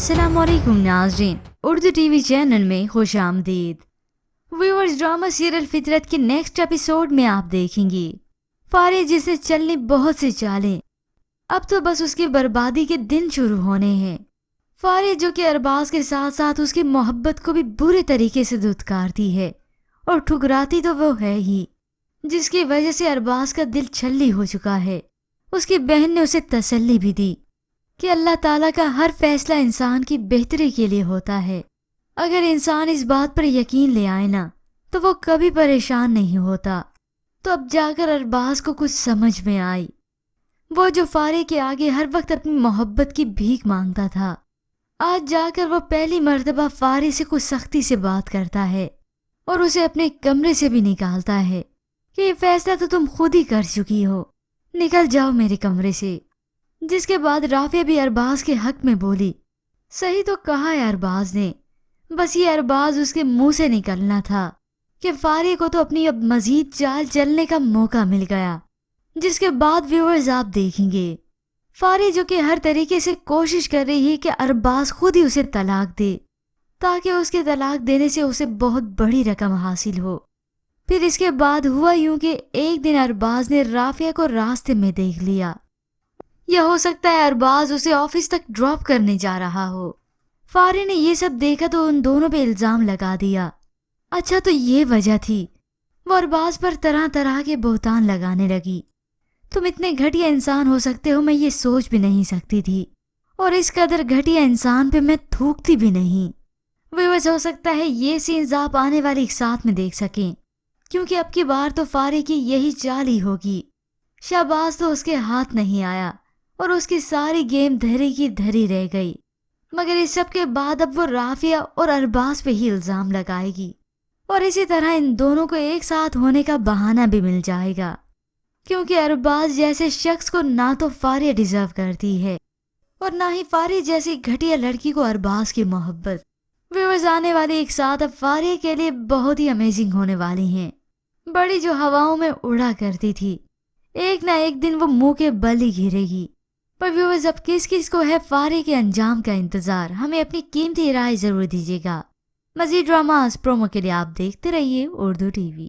अस्सलाम वालेकुम नाज़रीन, उर्दू टीवी चैनल में खुश आमदीद। व्यूअर्स, ड्रामा सीरियल फितरत के नेक्स्ट एपिसोड में आप देखेंगी फारे जिसे चलने बहुत से चालें, अब तो बस उसकी बर्बादी के दिन शुरू होने हैं। फारे जो कि अरबाज के साथ साथ उसकी मोहब्बत को भी बुरे तरीके से धुतकारती है और ठुकराती तो वो है ही, जिसकी वजह से अरबाज का दिल छल्ली हो चुका है। उसकी बहन ने उसे तसल्ली भी दी कि अल्लाह ताला का हर फैसला इंसान की बेहतरी के लिए होता है। अगर इंसान इस बात पर यकीन ले आए ना तो वो कभी परेशान नहीं होता। तो अब जाकर अरबाज को कुछ समझ में आई। वो जो फारे के आगे हर वक्त अपनी मोहब्बत की भीख मांगता था, आज जाकर वो पहली मर्तबा फारे से कुछ सख्ती से बात करता है और उसे अपने कमरे से भी निकालता है कि ये फैसला तो तुम खुद ही कर चुकी हो, निकल जाओ मेरे कमरे से। जिसके बाद राफिया भी अरबाज के हक में बोली, सही तो कहा है अरबाज ने, बस ये अरबाज उसके मुंह से निकलना था कि फारे को तो अपनी अब मजीद चाल चलने का मौका मिल गया। जिसके बाद व्यूअर्स आप देखेंगे फारे जो कि हर तरीके से कोशिश कर रही है कि अरबाज खुद ही उसे तलाक दे, ताकि उसके तलाक देने से उसे बहुत बड़ी रकम हासिल हो। फिर इसके बाद हुआ यूं कि एक दिन अरबाज ने राफिया को रास्ते में देख लिया, या हो सकता है अरबाज उसे ऑफिस तक ड्रॉप करने जा रहा हो। फारे ने ये सब देखा तो उन दोनों पे इल्जाम लगा दिया। अच्छा, तो ये वजह थी। वो अरबाज पर तरह तरह के बहतान लगाने लगी। तुम इतने घटिया इंसान हो सकते हो, मैं ये सोच भी नहीं सकती थी, और इस कदर घटिया इंसान पे मैं थूकती भी नहीं। व्यूअर्स, हो सकता है ये सीन्स आप आने वाली एक साथ में देख सकें, क्योंकि अब की बार तो फारे की यही चाल ही होगी। शाहबाज तो उसके हाथ नहीं आया और उसकी सारी गेम धरी की धरी रह गई। मगर इस सब के बाद अब वो राफिया और अरबाज पे ही इल्जाम लगाएगी, और इसी तरह इन दोनों को एक साथ होने का बहाना भी मिल जाएगा, क्योंकि अरबाज जैसे शख्स को ना तो फारिया डिजर्व करती है और ना ही फारिया जैसी घटिया लड़की को अरबाज की मोहब्बत। व्यूअर्स, आने वाली एक साथ अब फारिया के लिए बहुत ही अमेजिंग होने वाली हैं। बड़ी जो हवाओं में उड़ा करती थी, एक ना एक दिन वो मुंह के बल ही गिरेगी। पर व्यूअर्स, अब किस किस को है फारे के अंजाम का इंतजार, हमें अपनी कीमती राय जरूर दीजिएगा। मजीद ड्रामास प्रोमो के लिए आप देखते रहिए उर्दू टीवी।